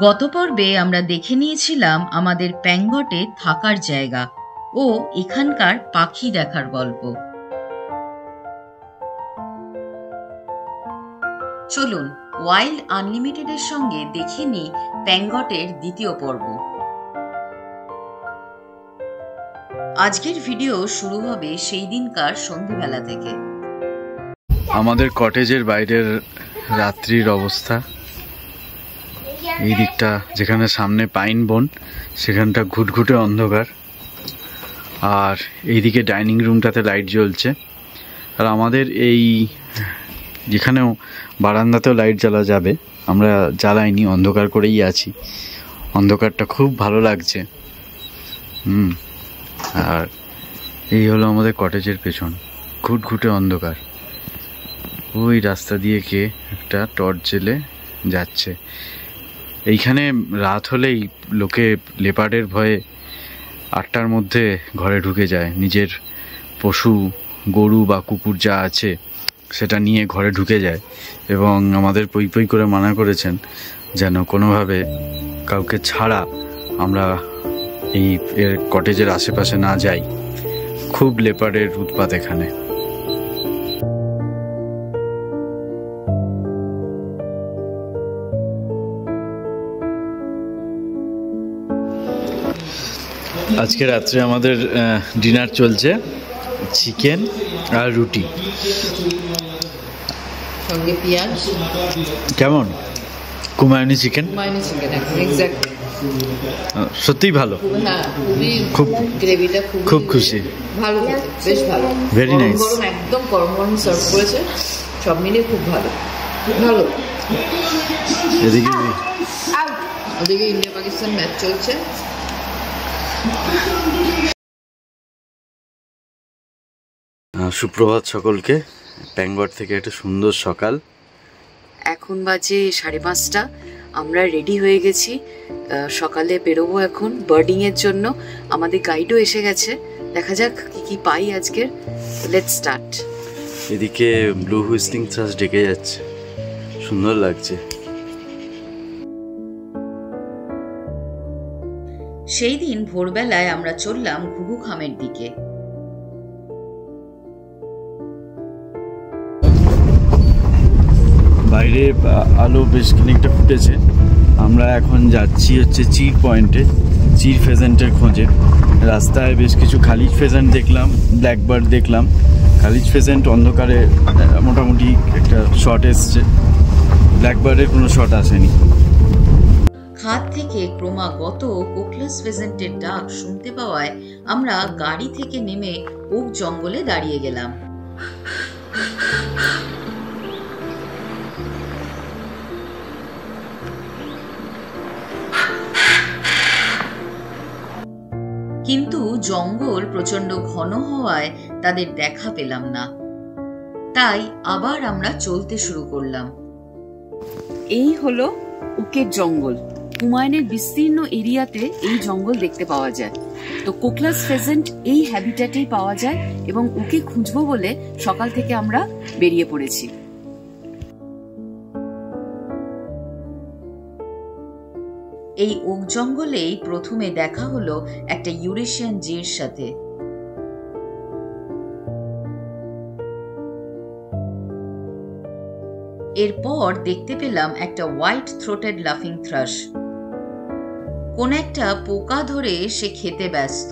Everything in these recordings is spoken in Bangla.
গত পর্বে আমরা দেখে নিয়েছিলাম আমাদের প্যাংগটে থাকার জায়গা ও এখানকার পাখি দেখার গল্প। চলুন ওয়াইল্ড আনলিমিটেডের সঙ্গে দেখে নিই প্যাংগটের দ্বিতীয় পর্ব। আজকের ভিডিও শুরু হবে সেই দিনকার সন্ধ্যেবেলা থেকে। আমাদের কটেজের বাইরের রাত্রির অবস্থা এই দিকটা, যেখানে সামনে পাইন বন সেখানটা ঘুটঘুটে অন্ধকার, আর এইদিকে ডাইনিং রুমটাতে লাইট জ্বলছে। আর আমাদের এই যেখানেও বারান্দাতেও লাইট জ্বালা যাবে, আমরা জ্বালাইনি, অন্ধকার করেই আছি। অন্ধকারটা খুব ভালো লাগছে। আর এই হলো আমাদের কটেজের পেছন, ঘুটঘুটে অন্ধকার। ওই রাস্তা দিয়ে কে একটা টর্চ জেলে যাচ্ছে। এইখানে রাত হলেই লোকে লেপার্ডের ভয়ে 8টার মধ্যে ঘরে ঢুকে যায়, নিজের পশু গরু বা কুকুর যা আছে সেটা নিয়ে ঘরে ঢুকে যায়, এবং আমাদের পই পই করে মানা করেছেন যেন কোনোভাবে কাউকে ছাড়া আমরা এই কটেজের আশেপাশে না যাই। খুব লেপার্ডের উৎপাত এখানে। আজকে রাত্রে আমাদের ডিনার চলছে, চিকেন আর রুটি সঙ্গে পেঁয়াজ। কেমন কুমায়ুনি চিকেন? সত্যিই ভালো, খুব গ্রেভিটা খুব খুশি, ভালো, বেশ ভালো, ভেরি নাইস। একদম গরম গরম সার্ভ করেছে, সব মিলিয়ে খুব ভালো ভালো। ওদিকে ইন্ডিয়া পাকিস্তান ম্যাচ চলছে। সুপ্রভাত সকলকে। প্যাংগট থেকে একটা সুন্দর সকাল। এখন বাজে 5:30। আমরা রেডি হয়ে গেছি, সকালে বেরোবো এখন বার্ডিং এর জন্য। আমাদের গাইডও এসে গেছে, দেখা যাক কি কি পাই আজকের। Let's start. এদিকে ব্লু হুইসলিং থ্রাশ ডেকে যাচ্ছে, সুন্দর লাগছে। সেই দিন ভোরবেলায় আমরা চললাম ঘুঘু খামের দিকে। বাইরে আলো বেশ খানিকটা ফুটেছে। আমরা এখন যাচ্ছি হচ্ছে চির পয়েন্টে, চির ফেজেন্টের খোঁজে। রাস্তায় বেশ কিছু খালিজ ফেজেন্ট দেখলাম, ব্ল্যাকবার্ড দেখলাম। খালিজ ফেজেন্ট অন্ধকারে মোটামুটি একটা শট এসছে, ব্ল্যাকবার্ডের কোনো শট আসেনি। খাদ থেকে ক্রমাগত কোকলাস ফেজেন্টের ডাক শুনতে পাওয়ায় আমরা গাড়ি থেকে নেমে ওক জঙ্গলে দাঁড়িয়ে গেলাম। কিন্তু জঙ্গল প্রচন্ড ঘন হওয়ায় তাদের দেখা পেলাম না, তাই আবার আমরা চলতে শুরু করলাম। এই হলো উকের জঙ্গল। হুমায়ুনের বিস্তীর্ণ এরিয়াতে এই জঙ্গল দেখতে পাওয়া যায়। তো কোকলাস ফেজেন্ট এই হ্যাবিটেটেই পাওয়া যায়, এবং ওকে খুঁজবো বলে সকাল থেকে আমরা বেরিয়ে পড়েছি। এই ওক জঙ্গলেই প্রথমে দেখা হলো একটা ইউরেশিয়ান জির সাথে। এরপর দেখতে পেলাম একটা হোয়াইট থ্রোটেড লাফিং থ্রাশ। কোন একটা পোকা ধরে সে খেতে ব্যস্ত।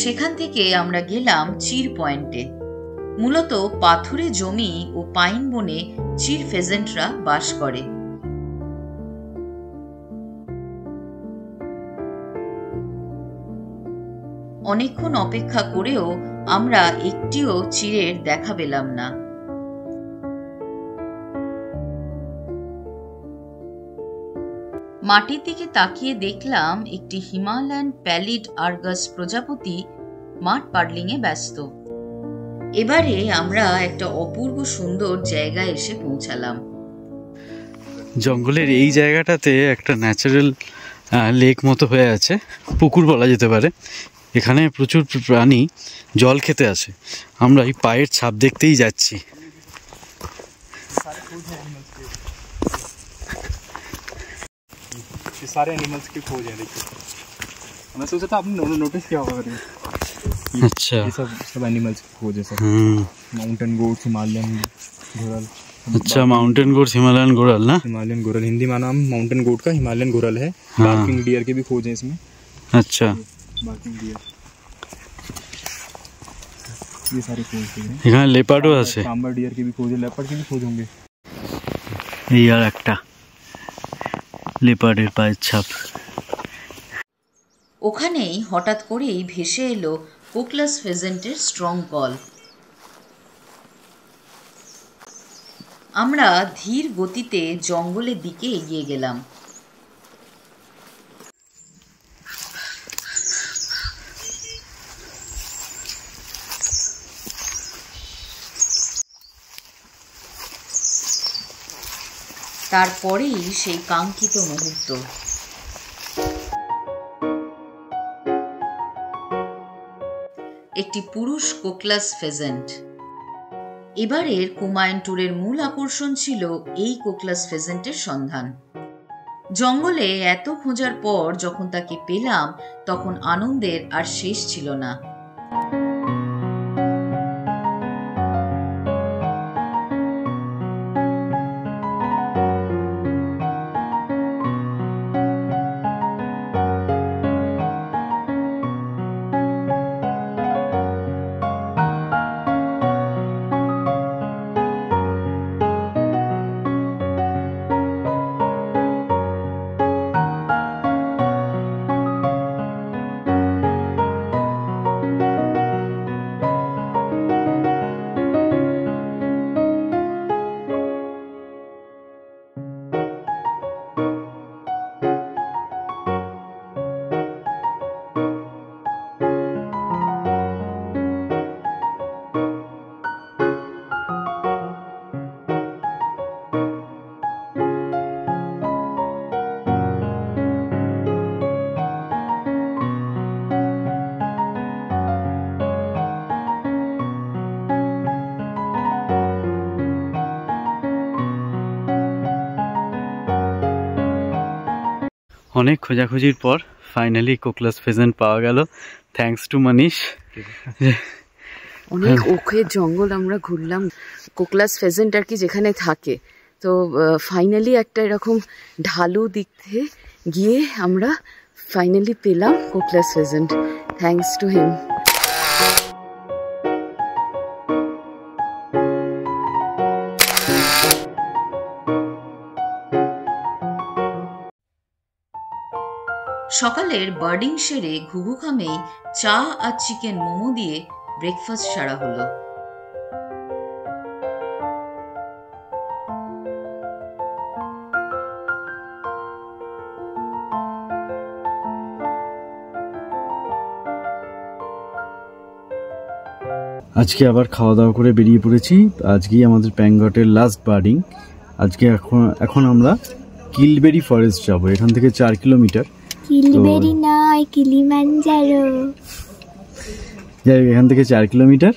সেখান থেকে আমরা গেলাম চির পয়েন্টে। মূলত পাথুরে জমি ও পাইন বনে চির ফেজেন্টরা বাস করে। অনেকক্ষণ অপেক্ষা করেও আমরা একটিও চিরের দেখা পেলাম না। মাটির দিকে তাকিয়ে দেখলাম একটি হিমালয়ান প্যালিড আর্গাস প্রজাপতি মাঠ পাডলিংয়ে ব্যস্ত। এবারে আমরা একটা অপূর্ব সুন্দর জায়গায় এসে পৌঁছালাম। জঙ্গলের এই জায়গাটাতে একটা ন্যাচারাল লেক মতো হয়ে আছে, পুকুর বলা যেতে পারে। এখানে প্রচুর প্রাণী জল খেতে আসে। আমরা এই পায়ের ছাপ দেখতেই যাচ্ছি। सारे एनिमल्स की खोज है। देखिए मैं सोचा था आपने नोटिस किया होगा। अच्छा, ये सब एनिमल्स की खोज है सब। माउंटेन गोट्स, हिमालयन घोरल। अच्छा, माउंटेन गोट्स, हिमालयन घोरल ना? हिमालयन घोरल हिंदी में नाम माउंटेन गोट का हिमालयन घोरल है। बार्किंग डियर की भी खोज है इसमें। अच्छा, बार्किंग डियर, ये सारी खोज है। এখানে লেপার্ডও আছে। सांबर डियर की भी खोज है, लेपर्ड की भी खोज होंगे। এই আর একটা লেপার্ডের পায়ের ছাপ। ওখানেই হঠাৎ করেই ভেসে এলো কোকলাস ফেজেন্টের স্ট্রং কল। আমরা ধীর গতিতে জঙ্গলের দিকে এগিয়ে গেলাম। তারপরেই সেই কাঙ্ক্ষিত মুহূর্ত। একটি পুরুষ কোকলাস ফেজেন্ট। এবারের কুমায়ুন ট্যুরের মূল আকর্ষণ ছিল এই কোকলাস ফেজেন্টের সন্ধান। জঙ্গলে এত খোঁজার পর যখন তাকে পেলাম তখন আনন্দের আর শেষ ছিল না। অনেক খোঁজাখুঁজির পর ফাইনালি কোকলাস ফেজেন্ট পাওয়া গেল, থ্যাঙ্কস টু মনীষ। অনেক ওখের জঙ্গল আমরা ঘুরলাম, কোকলাস ফেজেন্ট আর কি যেখানে থাকে। তো ফাইনালি একটা এরকম ঢালু দিক থেকে গিয়ে আমরা ফাইনালি পেলাম কোকলাস ফেজেন্ট, থ্যাঙ্কস টু হিম। সকালের বার্ডিং সেরে ঘুঘুখামেই চা আর চিকেন মোমো দিয়ে ব্রেকফাস্ট সারা হলো। আজকে আবার খাওয়া দাওয়া করে বেরিয়ে পড়েছি। আজকেই আমাদের প্যাংগটের লাস্ট বার্ডিং। আজকে এখন আমরা কিলবেরি ফরেস্ট যাব। এখান থেকে 4 কিলোমিটার। কিলবেরি নয়, কিলিমাঞ্জারো। যাই হোক, এখান থেকে 4 কিলোমিটার।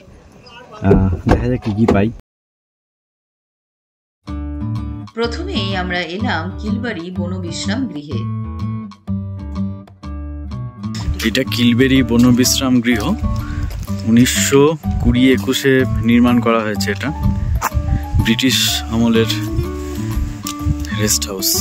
দেখা যাক কি পাই। প্রথমেই আমরা এলাম কিলবেরি বনবিশ্রাম গৃহে। এটা কিলবেরি বনবিশ্রাম গৃহ, 1920-21 নির্মাণ করা হয়েছে। এটা ব্রিটিশ আমলের রেস্ট হাউস।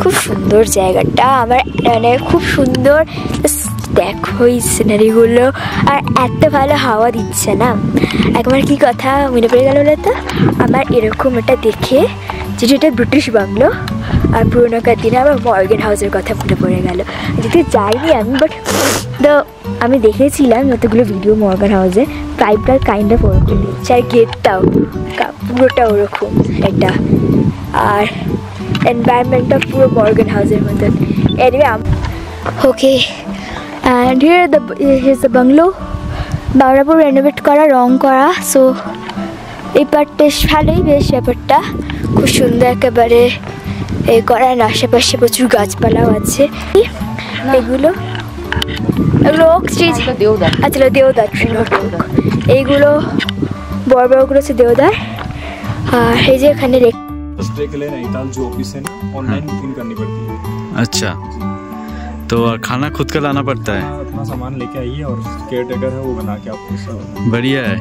খুব সুন্দর জায়গাটা, আমার মানে খুব সুন্দর। দেখো এই সিনারিগুলো, আর এত ভালো হাওয়া দিচ্ছে না। একবার কি কথা মনে পড়ে গেল বলতো আমার, এরকম এটা দেখে যেটা ব্রিটিশ বাংলো আর পুরোনোকার দিনে আমার মর্গেন হাউসের কথা মনে পড়ে গেল। যেতে যাইনি আমি, বাট দ্য আমি দেখেছিলাম যতগুলো ভিডিও মর্গান হাউসে পাইপটা কাইন্ড অফ ওরকম দিচ্ছে, আর গেটটাও পুরোটা ওরকম এটা, আর এনভায়রনমেন্টটা পুরো মর্গান হাউসের মতন। Anyway okay, and here the bungalow, Bangla পুরো রেনোভেট করা, রং করা। সো এই পার্টটা ভালোই, বেশ ব্যাপারটা খুব সুন্দর একেবারে এ করার, আশেপাশে প্রচুর গাছপালাও আছে। এগুলো ওক স্টেজ, আচ্ছা দেওদার, এইগুলো বড় বড়গুলো হচ্ছে দেওদার। আর এই যে এখানে स्टे के लिए नैनीताल जो ऑफिस है ना, ऑनलाइन बुकिंग करनी पड़ती है। अच्छा, तो खाना खुद का लाना पड़ता है? अपना सामान लेके आइए और केयर टेकर है वो बना के आपको सब। बढ़िया है।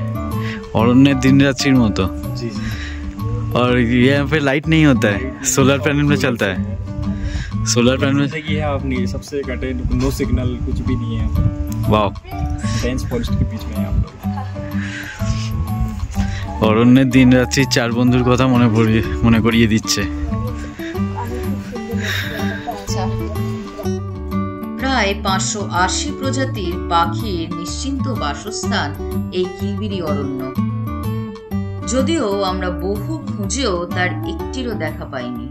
और उनने दिन रात्रि मतो। जी जी। और यहाँ पे लाइट नहीं होता है, सोलर पैनल में चलता है। सोलर पैनल में ये है, आप नहीं सबसे कटे, नो सिग्नल, कुछ भी नहीं है। वाह, डेंस फॉरेस्ट के बीच में है आप लोग। অরণ্যের দিন রাত্রি চার বন্ধুর কথা মনে করিয়ে দিচ্ছে। প্রায় 580 প্রজাতির পাখির নিশ্চিন্ত বাসস্থান এই কিলবিরি অরণ্য। যদিও আমরা বহু খুঁজেও তার একটিরও দেখা পাইনি।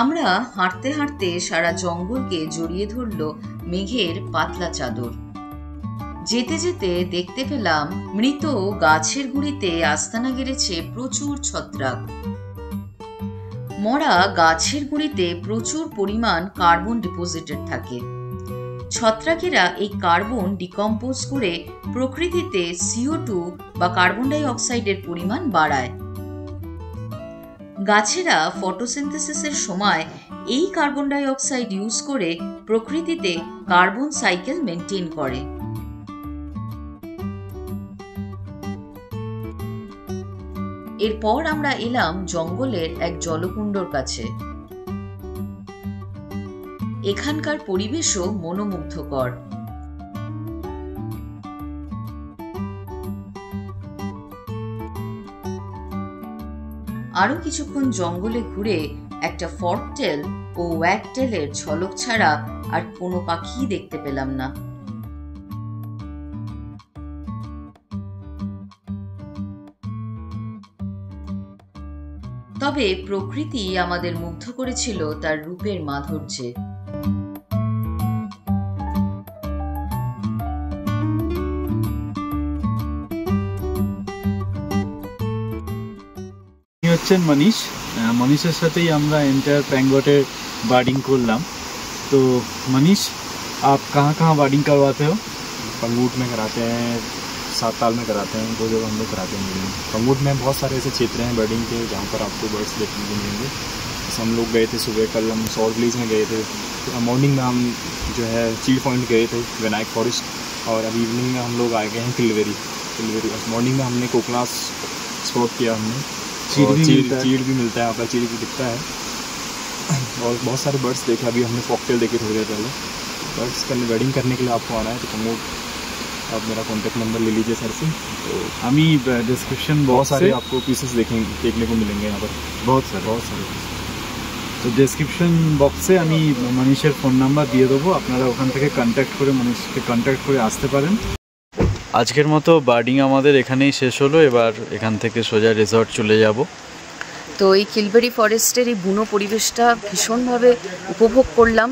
আমরা হাঁটতে হাঁটতে সারা জঙ্গলকে জড়িয়ে ধরল মেঘের পাতলা চাদর। যেতে যেতে দেখতে পেলাম মৃত গাছের গুঁড়িতে আস্তানা গেড়েছে প্রচুর ছত্রাক। মরা গাছের গুঁড়িতে প্রচুর পরিমাণ কার্বন ডিপোজিটেড থাকে। ছত্রাকেরা এই কার্বন ডিকম্পোজ করে প্রকৃতিতে CO2 বা কার্বন ডাই অক্সাইডের পরিমাণ বাড়ায়। গাছেরা ফটোসিনথেসিসের সময় এই কার্বন ডাই অক্সাইড ইউজ করে প্রকৃতিতে কার্বন সাইকেল মেনটেন করে। এরপর আমরা এলাম জঙ্গলের এক জলকুণ্ডর কাছে। এখানকার পরিবেশও মনোমুগ্ধকর। আরো কিছুক্ষণ জঙ্গলে ঘুরে একটা ফর্কটেল ও ওয়াগটেলের ঝলক ছাড়া আর কোনো পাখি দেখতে পেলাম না। তবে প্রকৃতি আমাদের মুগ্ধ করেছিল তার রূপের মাধুর্যে। হচ্ছেন মনীষের সাথেই আমরা এন্টায়ার প্যাঙ্গটের বার্ডিং করলাম। तो मनीष, आप कहाँ कहाँ बार्डिंग करवाते हो? पंगूट में कराते हैं, साताल में कराते हैं, दो जगह हम लोग कराते हैं। पंगूट में बहुत सारे ऐसे क्षेत्र हैं बर्डिंग के जहाँ पर आपको बर्ड्स देखने को मिलेंगे। जैसे हम लोग गए थे सुबह, कल हम सॉल्ट विलेज में गए थे, तो मॉर्निंग में हम जो है चील पॉइंट गए थे, विनायक फॉरेस्ट, और अभी इवनिंग में हम लोग आए गए हैं किलवेरी। मॉर्निंग में हमने कोकलास स्पॉट किया, हमने चीड़ भी मिलता है, यहाँ पर चीड़ भी दिखता है, और बहुत सारे बर्ड्स देखे। अभी हमने कॉकटेल देखे थोड़ी देर पहले। बर्ड्स का वेडिंग करने के लिए आपको आना है तो पंगूट, आप मेरा कॉन्टैक्ट नंबर ले लीजिए सर से। तो আমি ডিসক্রিপশন बहुत सारे बॉक्से आपको पीसेस देखने को मिलेंगे यहाँ पर, बहुत सारे। তো ডেসক্রিপশন বক্সে আমি মনীষের ফোন নাম্বার দিয়ে দেবো, আপনারা ওখান থেকে মনীষকে কন্ট্যাক্ট করে আসতে পারেন। আজকের মতো বার্ডিং আমাদের এখানেই শেষ হলো। এবার এখান থেকে সোজা রিসর্ট চলে যাব। তো এই কিলবেরি ফরেস্টের এই বুনো পরিবেশটা ভীষণভাবে উপভোগ করলাম।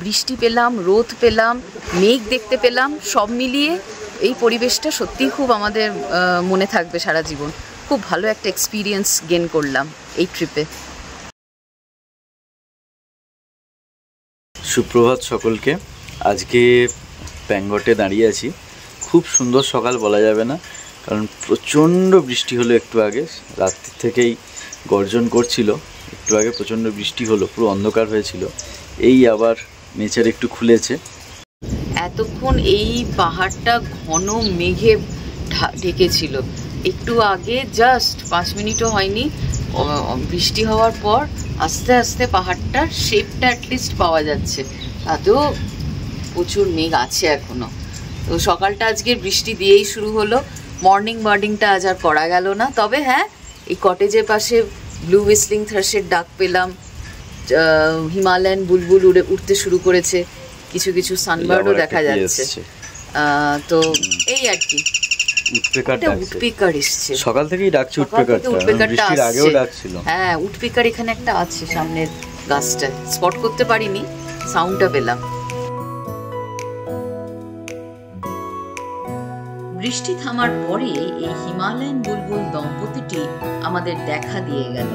বৃষ্টি পেলাম, রোদ পেলাম, মেঘ দেখতে পেলাম, সব মিলিয়ে এই পরিবেশটা সত্যিই খুব আমাদের মনে থাকবে সারা জীবন। খুব ভালো একটা এক্সপিরিয়েন্স গেন করলাম এই ট্রিপে। সুপ্রভাত সকলকে। আজকে প্যাঙ্গটে দাঁড়িয়ে আছি। খুব সুন্দর সকাল বলা যাবে না, কারণ প্রচণ্ড বৃষ্টি হলো একটু আগে, রাত্রি থেকেই গর্জন করছিল। একটু আগে প্রচণ্ড বৃষ্টি হলো, পুরো অন্ধকার হয়েছিল। এই আবার নেচার একটু খুলেছে। এতক্ষণ এই পাহাড়টা ঘন মেঘে ঢেকেছিল। একটু আগে জাস্ট 5 মিনিটও হয়নি বৃষ্টি হওয়ার পর আস্তে আস্তে পাহাড়টার শেপটা অ্যাটলিস্ট পাওয়া যাচ্ছে। তাতেও প্রচুর মেঘ আছে এখনো। তো সকালটা আজকে বৃষ্টি দিয়েই শুরু হলো। মর্নিং বার্ডিংটা আজ আর করা গেল না। তবে হ্যাঁ, এই কটেজের পাশে ব্লু হুইসলিং থ্রাশের ডাক পেলাম, হিমালয়ান বুলবুল উঠতে শুরু করেছে। কিছু কিছু সানবার্ডও দেখা যাচ্ছে। তো এই আর কি, উডপিকার এসছে সকাল থেকেই ডাকছে, উডপিকারটা আগেও ডাকছিল। হ্যাঁ, উডপিকার এখানে একটা আছে সামনের গাছটায়, স্পট করতে পারিনি, সাউন্ডটা পেলাম। বৃষ্টি থামার পরে এই হিমালয়ান বুলবুল দম্পতিটি আমাদের দেখা দিয়ে গেল।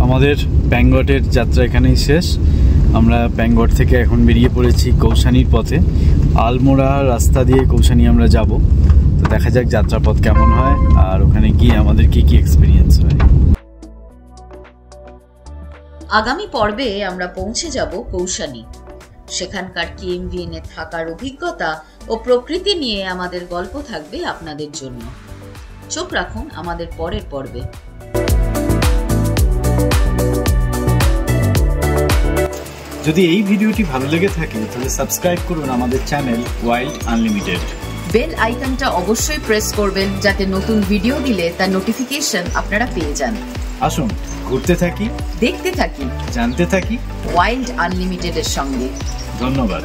আমাদের প্যাঙ্গটের যাত্রা এখানেই শেষ। আমরা প্যাঙ্গট থেকে এখন বেরিয়ে পড়েছি কৌশানির পথে। আলমোড়া রাস্তা দিয়ে কৌশানি আমরা যাব। তো দেখা যাক যাত্রাপথ কেমন হয় আর ওখানে গিয়ে আমাদের কি কি এক্সপিরিয়েন্স হয়। আগামী পর্বে আমরা পৌঁছে যাব কৌশানি। সেখানকার কেএমভিএন এ থাকার অভিজ্ঞতা ও প্রকৃতি নিয়ে আমাদের গল্প থাকবে আপনাদের জন্য। চোখ রাখুন আমাদের পরের পর্বে। যদি এই ভিডিওটি ভালো লেগে থাকে তাহলে সাবস্ক্রাইব করুন আমাদের চ্যানেল ওয়াইল্ড আনলিমিটেড। বেল আইকনটা অবশ্যই প্রেস করবেন যাতে নতুন ভিডিও দিলে তার নোটিফিকেশন আপনারা পেয়ে যান। আসুন ঘুরতে থাকি, দেখতে থাকি, জানতে থাকি ওয়াইল্ড আনলিমিটেড এর সঙ্গে। ধন্যবাদ।